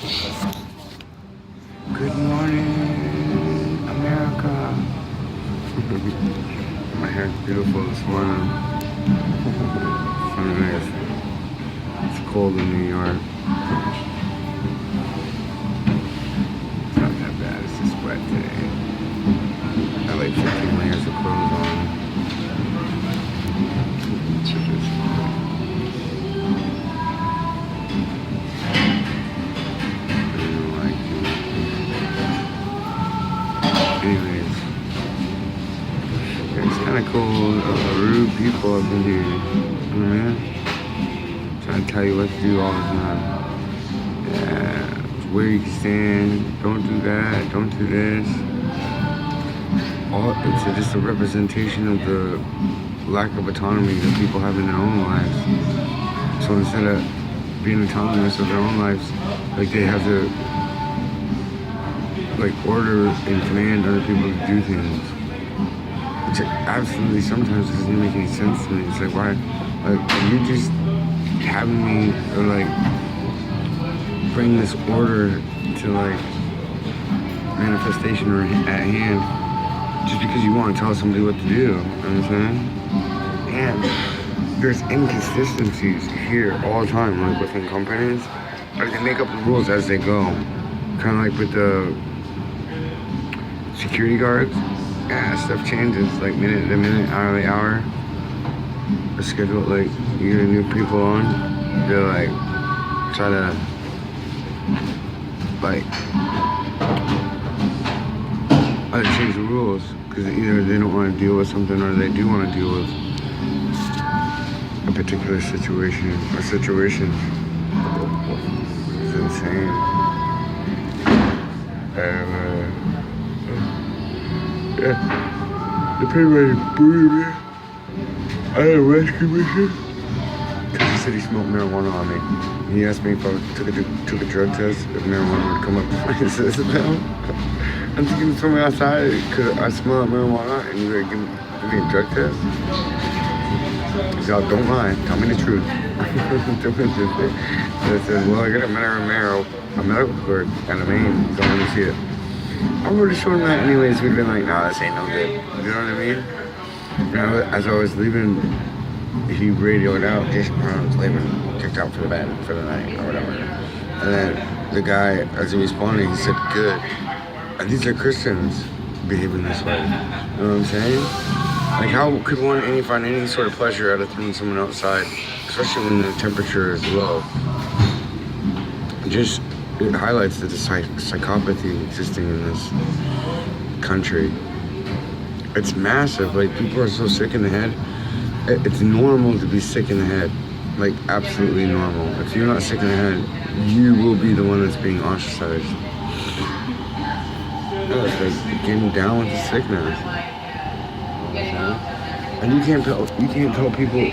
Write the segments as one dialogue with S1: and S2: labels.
S1: Good morning, America. My hair's beautiful this morning. Anyways, it's cold in New York. It's not that bad, it's just wet today. I have like 15 layers of clothes on. Check this out. Anyways, it's kind of cool, rude people up in here, you know what I mean? Trying to tell you what to do all the time. Yeah, where you can stand, don't do that, don't do this. It's just a representation of the lack of autonomy that people have in their own lives. So instead of being autonomous of their own lives, like they have to like order and command other people to do things, which absolutely sometimes doesn't make any sense to me. It's like, why, like, you just having me or like bring this order to like manifestation or at hand just because you want to tell somebody what to do, you know what I'm saying? And there's inconsistencies here all the time, like within companies. Like they make up the rules as they go. Kind of like with the security guards, yeah, stuff changes like minute to minute, hour to hour. The schedule, like you get new people on, they're like try to like change the rules because either they don't want to deal with something or they do want to deal with a particular situation or situations. It's insane. Yeah, the pay rate booted me. I had a rescue mission because he said he smoked marijuana on me. He asked me if I took a drug test, if marijuana would come up to my system. I'm thinking somewhere outside, could I smell marijuana and you're gonna give me a drug test? He said, oh, don't lie, tell me the truth. I said, well, I got a medical card and a main, so let me see it. I would have shown that anyways, we'd been like, nah, this ain't no good. You know what I mean? As I was leaving, he radioed out, Jason Brown's leaving, kicked out for the bed for the night or whatever. And then the guy, as he responded, he said, good. And these are Christians behaving this way. You know what I'm saying? Like how could one find any sort of pleasure out of throwing someone outside, especially when the temperature is low? It highlights the psychopathy existing in this country. It's massive. Like people are so sick in the head. It's normal to be sick in the head. Like absolutely normal. If you're not sick in the head, you will be the one that's being ostracized. No, it's like getting down with the sickness. And you can't tell people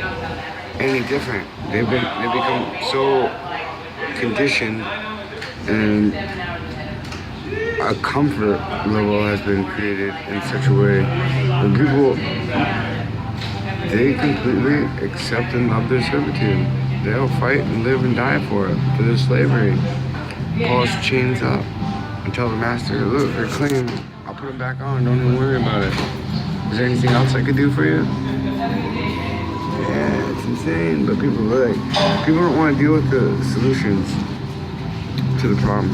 S1: any different. They've become so conditioned, and a comfort level has been created in such a way that people, they completely accept and love their servitude. They'll fight and live and die for it, for their slavery. Paul's chains up and tell the master, look, they're clean. I'll put them back on, don't even worry about it. Is there anything else I could do for you? Yeah, it's insane, but people don't want to deal with the solutions to the problem.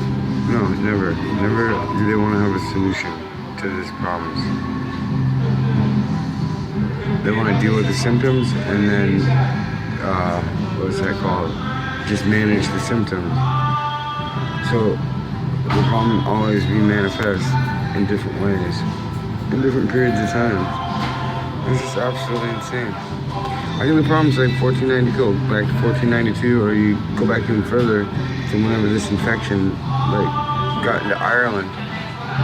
S1: No, never do they want to have a solution to these problems. They want to deal with the symptoms and then, what is that called? Just manage the symptoms. So the problem always be manifest in different ways, in different periods of time. This is absolutely insane. I think the problem's like 1490, go back to 1492, or you go back even further to whenever this infection like got into Ireland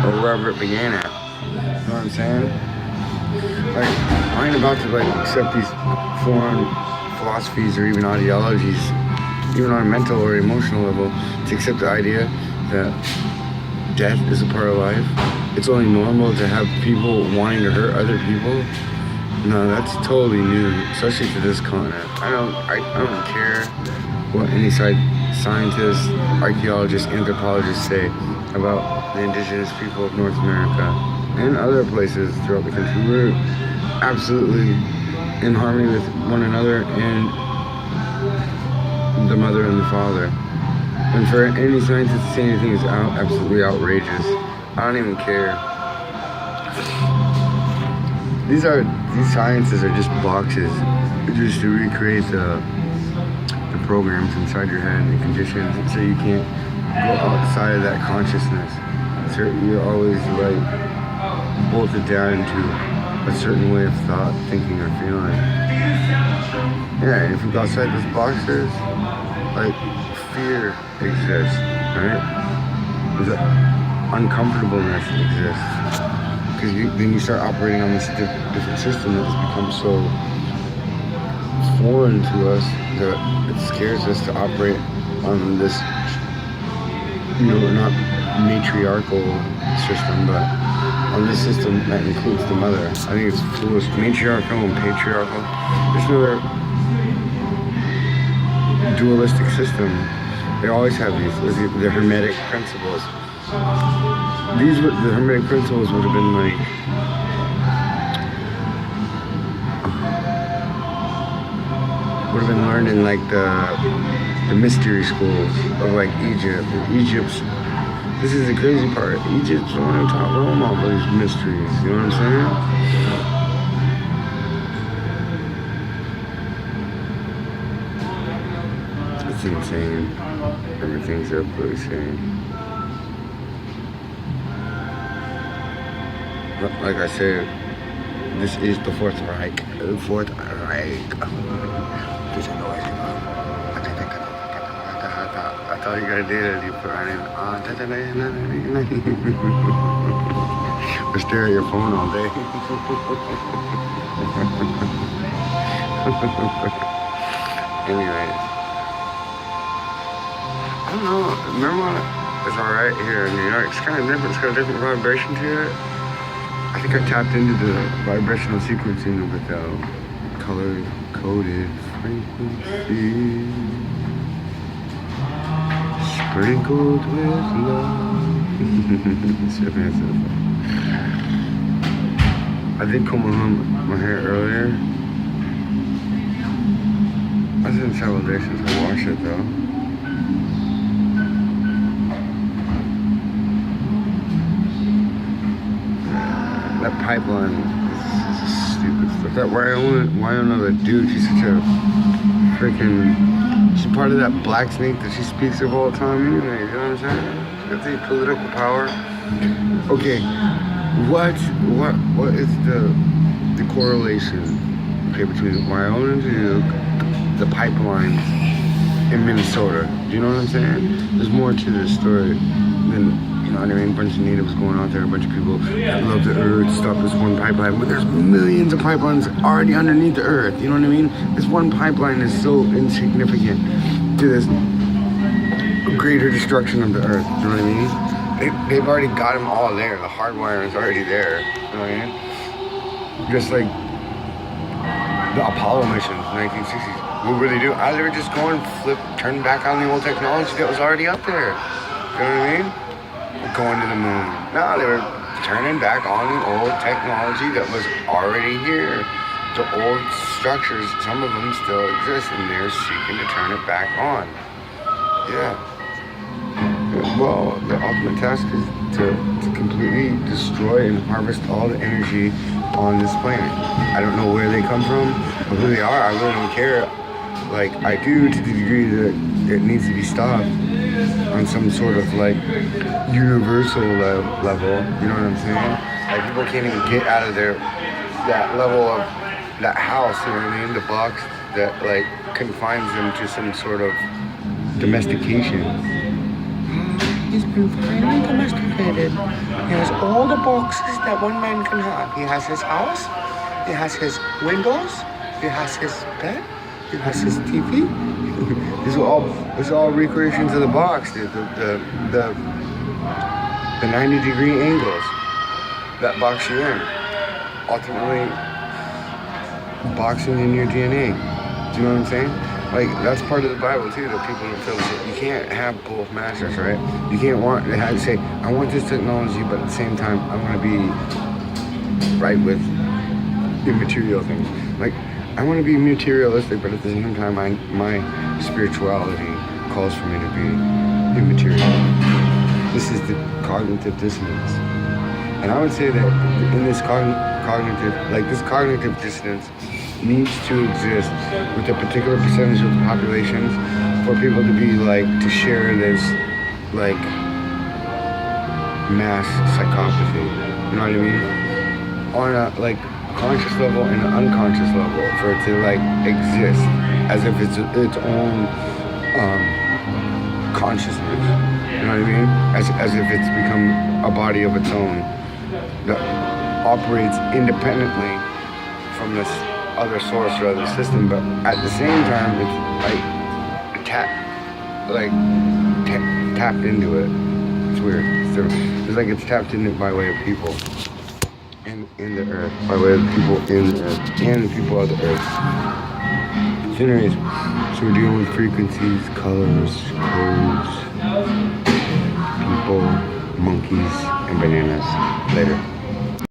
S1: or wherever it began at. You know what I'm saying? Like, I ain't about to like accept these foreign philosophies or even ideologies, even on a mental or emotional level, to accept the idea that death is a part of life. It's only normal to have people wanting to hurt other people. No, that's totally new, especially to this continent. I don't care what any side scientists, archaeologists, anthropologists say about the indigenous people of North America and other places throughout the country. We're absolutely in harmony with one another and the mother and the father. And for any scientist to say anything is absolutely outrageous. I don't even care. These sciences are just boxes, just to recreate the programs inside your head and the conditions, so you can't go outside of that consciousness. So you're always like bolted down to a certain way of thought, thinking, or feeling. Yeah, if you go outside those boxes, like fear exists, right? There's uncomfortableness exists. Because then you start operating on this different system that has become so foreign to us that it scares us to operate on this, not matriarchal system, but on this system that includes the mother. I think it's foolish. Matriarchal and patriarchal. There's another dualistic system. They always have these. The Hermetic principles. The Hermetic principles would have been like learned in like the mystery schools of like Egypt. This is the crazy part. Egypt's the one who taught Rome all these mysteries. You know what I'm saying? It's insane. Everything's absolutely insane. Like I said, this is the Fourth Reich. The Fourth Reich. I thought you got did it. You put right in. Or stare at your phone all day. Anyways, I don't know. Remember when it's alright here in New York? It's kind of different. It's got a different vibration to it. I think I tapped into the vibrational sequencing of the color-coded frequency, sprinkled with love. I did comb my hair earlier. I was in several days since I washed it though. That pipeline is stupid stuff. That Wyona, the dude, she's such a freaking. She's part of that black snake that she speaks of all the time. Anyway, you know what I'm saying? She's got the political power. Okay, what is the correlation? Okay, between Wyona and Duke, the pipelines in Minnesota. Do you know what I'm saying? There's more to this story than. You know what I mean? A bunch of natives going out there, a bunch of people that love the earth, stop this one pipeline. But there's millions of pipelines already underneath the earth. You know what I mean? This one pipeline is so insignificant to this greater destruction of the earth. You know what I mean? They've already got them all there. The hardwire is already there. You know what I mean? Just like the Apollo missions in the 1960s. What would they do? They would just go and turn back on the old technology that was already up there. You know what I mean? Going to the moon. No, they were turning back on the old technology that was already here. The old structures, some of them still exist, and they're seeking to turn it back on. Yeah. Well, the ultimate task is to completely destroy and harvest all the energy on this planet. I don't know where they come from or who they are. I really don't care. Like, I do to the degree that it needs to be stopped on some sort of like universal level, you know what I'm saying? Like people can't even get out of that level of that house, you know what I mean? The box that like confines them to some sort of domestication. He's been finally domesticated. He has all the boxes that one man can have. He has his house, he has his windows, he has his bed, he has his TV. These are all recreations of the box, dude. The 90-degree angles that box you in. Ultimately, boxing in your DNA. Do you know what I'm saying? like that's part of the Bible too. That people don't feel shit. You can't have both masters, right? You can't want to have, say, I want this technology, but at the same time, I want to be right with immaterial things. Like, I want to be materialistic, but at the same time, my spirituality calls for me to be immaterial. This is the cognitive dissonance. And I would say that in this cognitive dissonance needs to exist with a particular percentage of the population for people to be like, to share this, like, mass psychopathy. You know what I mean? On a, like, conscious level and an unconscious level, for it to, like, exist as if it's its own consciousness. You know what I mean? As if it's become a body of its own that operates independently from this other source or other system, but at the same time, it's like tapped into it. It's weird. It's like it's tapped into it by way of people in the earth, by way of the people in the earth and the people of the earth. So anyways, so we're dealing with frequencies, colors, codes, people, monkeys, and bananas. Later.